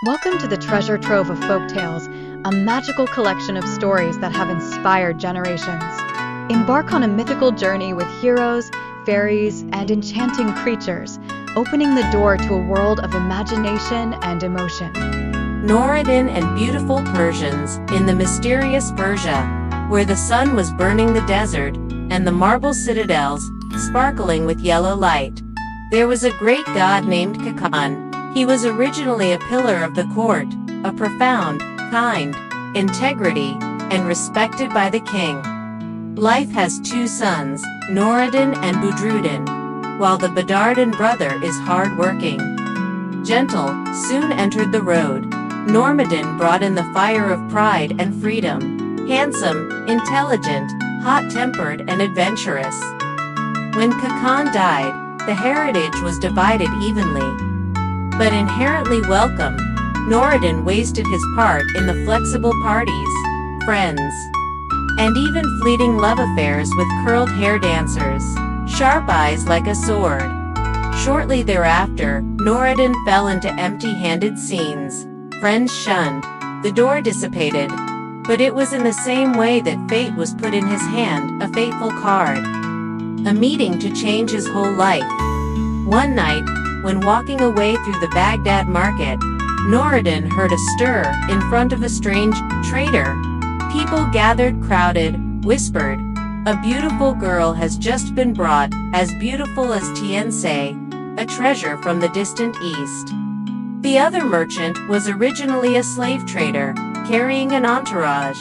Welcome to the treasure trove of folk tales, a magical collection of stories that have inspired generations. Embark on a mythical journey with heroes, fairies, and enchanting creatures, opening the door to a world of imagination and emotion. Noureddin and beautiful Persians in the mysterious Persia, where the sun was burning the desert, and the marble citadels, sparkling with yellow light. There was a great god named Khakan. He was originally a pillar of the court, a profound, kind, integrity, and respected by the king. Life has two sons, Noureddin and Budruddin, while the Bedardin brother is hard-working. Gentle, soon entered the road. Noureddin brought in the fire of pride and freedom. Handsome, intelligent, hot-tempered, and adventurous. When Khakan died, the heritage was divided evenly. But inherently welcome, Noureddin wasted his part in the flexible parties, friends, and even fleeting love affairs with curled hair dancers, sharp eyes like a sword. Shortly thereafter, Noureddin fell into empty-handed scenes. Friends shunned, the door dissipated, but it was in the same way that fate was put in his hand, a fateful card. A meeting to change his whole life. One night, when walking away through the Baghdad market, Noureddin heard a stir in front of a strange trader. People gathered, crowded, whispered, "A beautiful girl has just been brought, as beautiful as Tiense, a treasure from the distant east." The other merchant was originally a slave trader, carrying an entourage.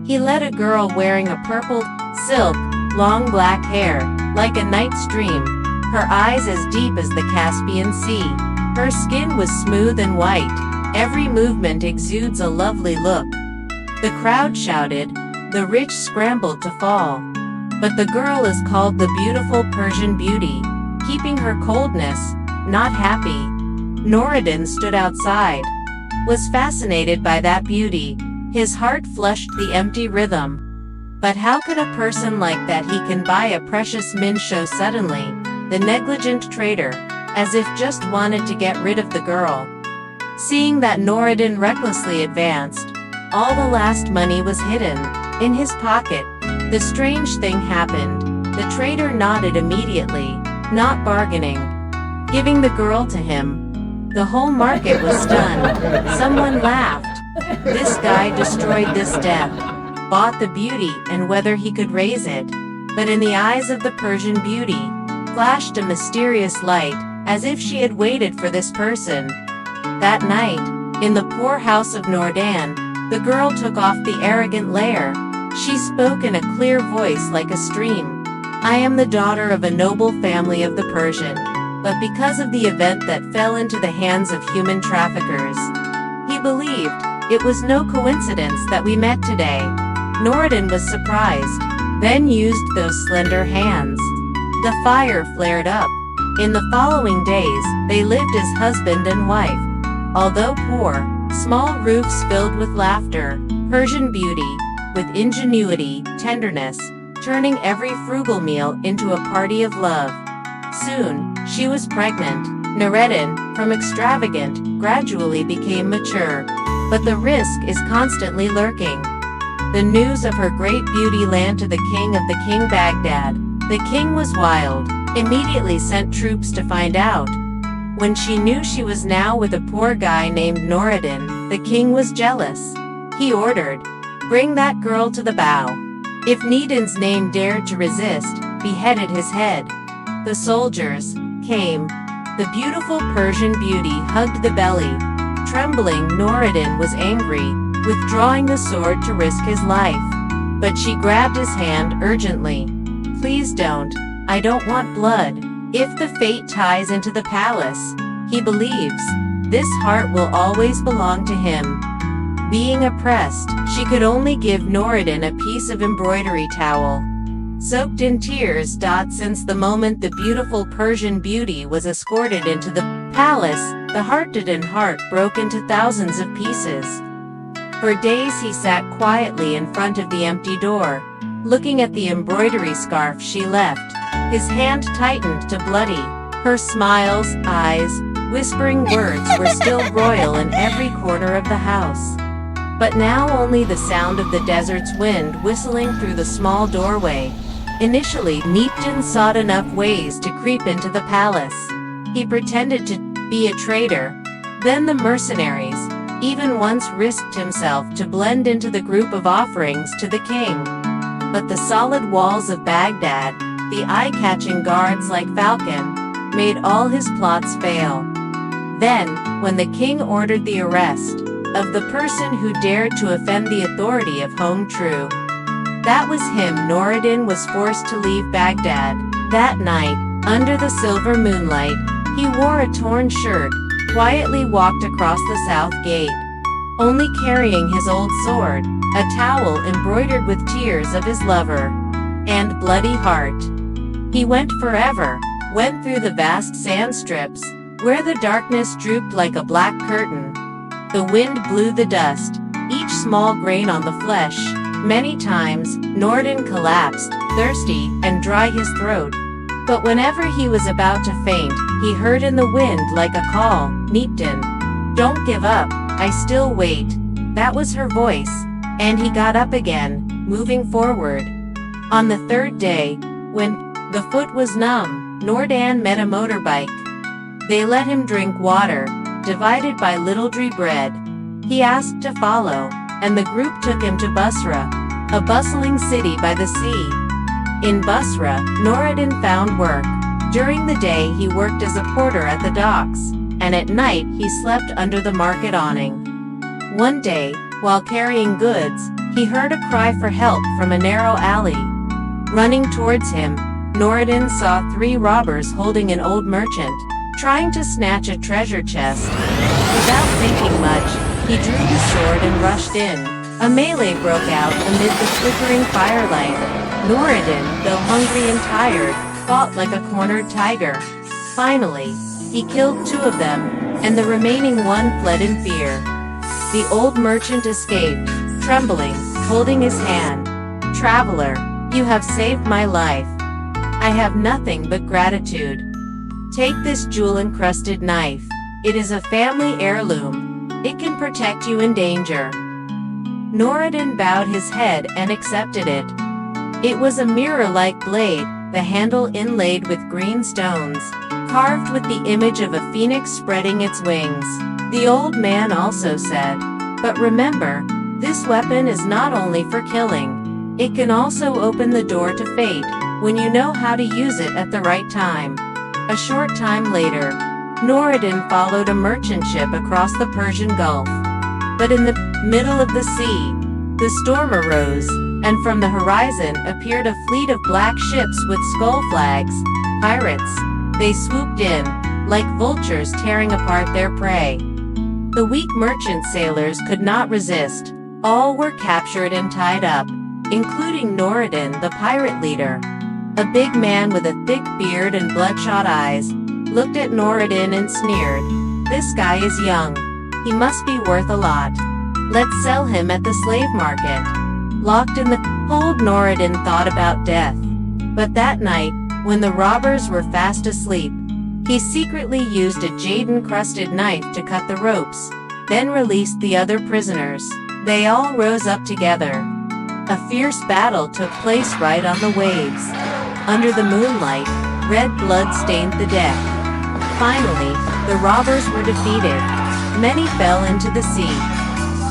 He led a girl wearing a purple silk, long black hair, like a night's dream, her eyes as deep as the Caspian Sea. Her skin was smooth and white, every movement exudes a lovely look. The crowd shouted, the rich scrambled to fall. But the girl is called the beautiful Persian beauty, keeping her coldness, not happy. Noureddin stood outside, was fascinated by that beauty, his heart flushed the empty rhythm. But how could a person like that he can buy a precious min show suddenly? The negligent trader, as if just wanted to get rid of the girl. Seeing that Noureddin recklessly advanced, all the last money was hidden in his pocket. The strange thing happened. The trader nodded immediately, not bargaining, giving the girl to him. The whole market was stunned. Someone laughed. This guy destroyed this death, bought the beauty and whether he could raise it. But in the eyes of the Persian beauty, flashed a mysterious light, as if she had waited for this person. That night, in the poor house of Noureddin, the girl took off the arrogant lair. She spoke in a clear voice like a stream. "I am the daughter of a noble family of the Persian, but because of the event that fell into the hands of human traffickers, he believed it was no coincidence that we met today." Noureddin was surprised, then used those slender hands. The fire flared up. In the following days, they lived as husband and wife. Although poor, small roofs filled with laughter, Persian beauty, with ingenuity, tenderness, turning every frugal meal into a party of love. Soon, she was pregnant. Noureddin, from extravagant, gradually became mature. But the risk is constantly lurking. The news of her great beauty landed to the king of the King Baghdad. The king was wild, immediately sent troops to find out. When she knew she was now with a poor guy named Noureddin, the king was jealous. He ordered, "Bring that girl to the bow." If Noureddin's name dared to resist, beheaded his head. The soldiers came. The beautiful Persian beauty hugged the belly. Trembling, Noureddin was angry, withdrawing the sword to risk his life. But she grabbed his hand urgently. "Please don't. I don't want blood. If the fate ties into the palace, he believes, this heart will always belong to him." Being oppressed, she could only give Noureddin a piece of embroidery towel. Soaked in tears. Since the moment the beautiful Persian beauty was escorted into the palace, the heart-to-heart heart broke into thousands of pieces. For days he sat quietly in front of the empty door, looking at the embroidery scarf she left. His hand tightened to bloody. Her smiles, eyes, whispering words were still royal in every corner of the house. But now only the sound of the desert's wind whistling through the small doorway. Initially, Noureddin sought enough ways to creep into the palace. He pretended to be a traitor. Then the mercenaries even once risked himself to blend into the group of offerings to the king. But the solid walls of Baghdad, the eye-catching guards like Falcon, made all his plots fail. Then, when the king ordered the arrest of the person who dared to offend the authority of Home True, that was him. Noureddin was forced to leave Baghdad. That night, under the silver moonlight, he wore a torn shirt, quietly walked across the south gate, only carrying his old sword, a towel embroidered with tears of his lover, and bloody heart. He went forever, went through the vast sand strips, where the darkness drooped like a black curtain. The wind blew the dust, each small grain on the flesh. Many times, Noureddin collapsed, thirsty and dry his throat. But whenever he was about to faint, he heard in the wind like a call, "Noureddin, don't give up, I still wait." That was her voice, and he got up again, moving forward. On the third day, when the foot was numb, Noureddin met a motorbike. They let him drink water, divided by little bread. He asked to follow, and the group took him to Basra, a bustling city by the sea. In Basra, Noureddin found work. During the day he worked as a porter at the docks, and at night he slept under the market awning. One day, while carrying goods, he heard a cry for help from a narrow alley. Running towards him, Noureddin saw 3 robbers holding an old merchant, trying to snatch a treasure chest. Without thinking much, he drew his sword and rushed in. A melee broke out amid the flickering firelight. Noureddin, though hungry and tired, fought like a cornered tiger. Finally, he killed 2 of them, and the remaining one fled in fear. The old merchant escaped, trembling, holding his hand. "Traveler, you have saved my life. I have nothing but gratitude. Take this jewel-encrusted knife. It is a family heirloom. It can protect you in danger." Noureddin bowed his head and accepted it. It was a mirror-like blade, the handle inlaid with green stones, carved with the image of a phoenix spreading its wings. The old man also said, "But remember, this weapon is not only for killing. It can also open the door to fate, when you know how to use it at the right time." A short time later, Noureddin followed a merchant ship across the Persian Gulf. But in the middle of the sea, the storm arose, and from the horizon appeared a fleet of black ships with skull flags, pirates. They swooped in, like vultures tearing apart their prey. The weak merchant sailors could not resist. All were captured and tied up, including Noureddin, the pirate leader. A big man with a thick beard and bloodshot eyes looked at Noureddin and sneered. "This guy is young. He must be worth a lot. Let's sell him at the slave market." Locked in the hold, Noureddin thought about death. But that night, when the robbers were fast asleep, he secretly used a jade-encrusted knife to cut the ropes, then released the other prisoners. They all rose up together. A fierce battle took place right on the waves. Under the moonlight, red blood stained the deck. Finally, the robbers were defeated. Many fell into the sea.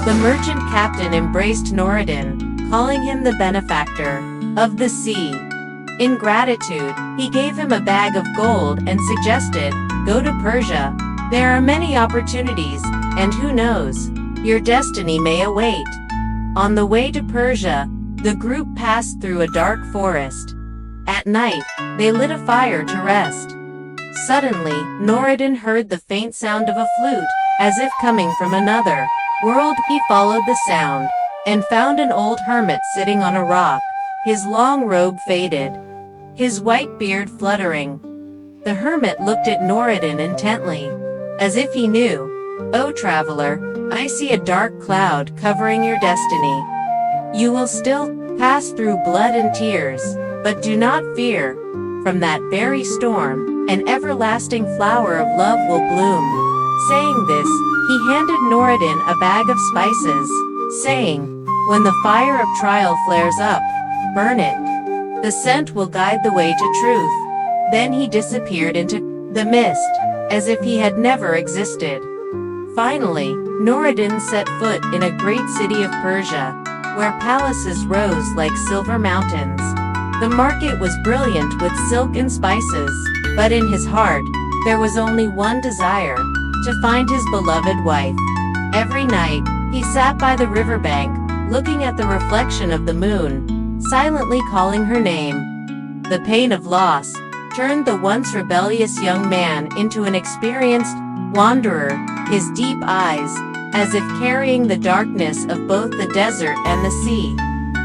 The merchant captain embraced Noureddin, calling him the benefactor of the sea. In gratitude, he gave him a bag of gold and suggested, "Go to Persia. There are many opportunities, and who knows, your destiny may await." On the way to Persia, the group passed through a dark forest. At night, they lit a fire to rest. Suddenly, Noureddin heard the faint sound of a flute, as if coming from another world. He followed the sound, and found an old hermit sitting on a rock, his long robe faded, his white beard fluttering. The hermit looked at Noureddin intently, as if he knew. "Oh traveler, I see a dark cloud covering your destiny. You will still pass through blood and tears, but do not fear. From that very storm, an everlasting flower of love will bloom. Saying this, he handed Noureddin a bag of spices, saying, "When the fire of trial flares up, burn it. The scent will guide the way to truth." Then he disappeared into the mist, as if he had never existed. Finally, Noureddin set foot in a great city of Persia, where palaces rose like silver mountains. The market was brilliant with silk and spices, but in his heart, there was only one desire, to find his beloved wife. Every night, he sat by the riverbank, looking at the reflection of the moon, silently calling her name. The pain of loss turned the once rebellious young man into an experienced wanderer, his deep eyes, as if carrying the darkness of both the desert and the sea.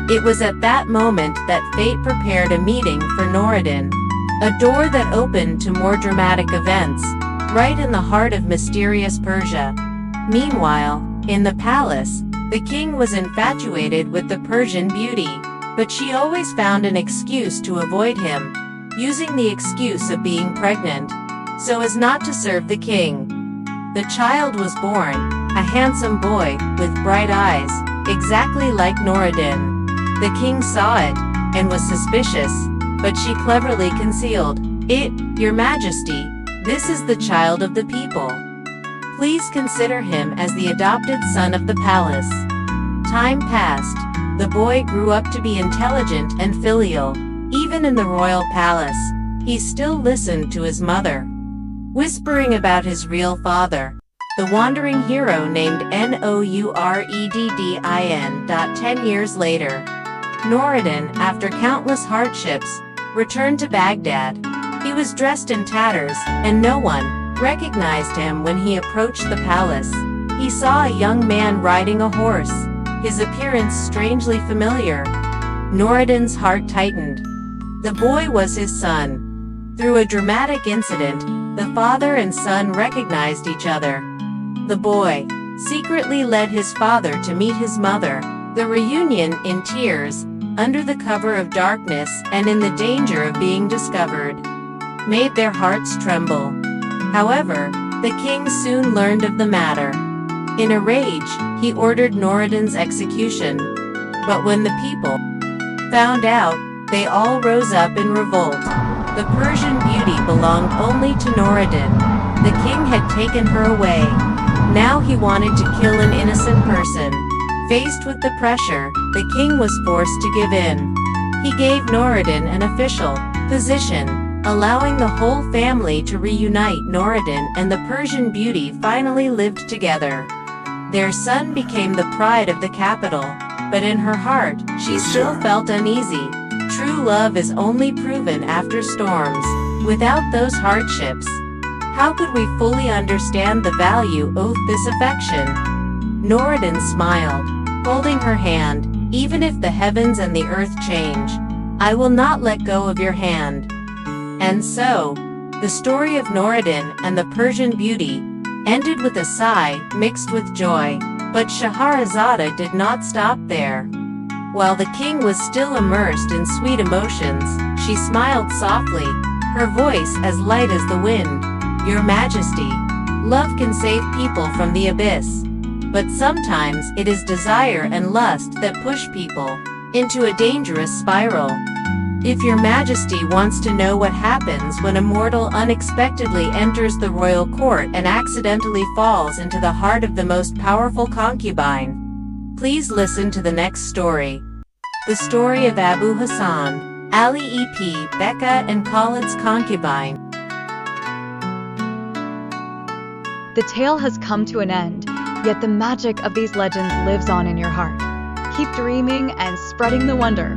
It was at that moment that fate prepared a meeting for Noureddin, a door that opened to more dramatic events, right in the heart of mysterious Persia. Meanwhile, in the palace, the king was infatuated with the Persian beauty, but she always found an excuse to avoid him, using the excuse of being pregnant, so as not to serve the king. The child was born, a handsome boy, with bright eyes, exactly like Noureddin. The king saw it, and was suspicious, but she cleverly concealed it. "Your Majesty, this is the child of the people. Please consider him as the adopted son of the palace." Time passed. The boy grew up to be intelligent and filial. Even in the royal palace, he still listened to his mother, whispering about his real father, the wandering hero named Noureddin. 10 years later, Noureddin, after countless hardships, returned to Baghdad. He was dressed in tatters, and no one recognized him when he approached the palace. He saw a young man riding a horse, his appearance strangely familiar. Noureddin's heart tightened. The boy was his son. Through a dramatic incident, the father and son recognized each other. The boy secretly led his father to meet his mother. The reunion, in tears, under the cover of darkness and in the danger of being discovered, made their hearts tremble. However, the king soon learned of the matter. In a rage, he ordered Noureddin's execution. But when the people found out, they all rose up in revolt. The Persian beauty belonged only to Noureddin. The king had taken her away. Now he wanted to kill an innocent person. Faced with the pressure, the king was forced to give in. He gave Noureddin an official position, allowing the whole family to reunite. Noureddin and the Persian beauty finally lived together. Their son became the pride of the capital, but in her heart, she still felt uneasy. True love is only proven after storms. Without those hardships, how could we fully understand the value of this affection? Noureddin smiled, holding her hand. "Even if the heavens and the earth change, I will not let go of your hand." And so, the story of Noureddin and the Persian beauty ended with a sigh mixed with joy. But Scheherazade did not stop there. While the king was still immersed in sweet emotions, she smiled softly, her voice as light as the wind. "Your Majesty, love can save people from the abyss. But sometimes it is desire and lust that push people into a dangerous spiral. If your Majesty wants to know what happens when a mortal unexpectedly enters the royal court and accidentally falls into the heart of the most powerful concubine, please listen to the next story. The story of Abu Hassan, Ali EP, Beca and Khalid's concubine. The tale has come to an end, yet the magic of these legends lives on in your heart. Keep dreaming and spreading the wonder.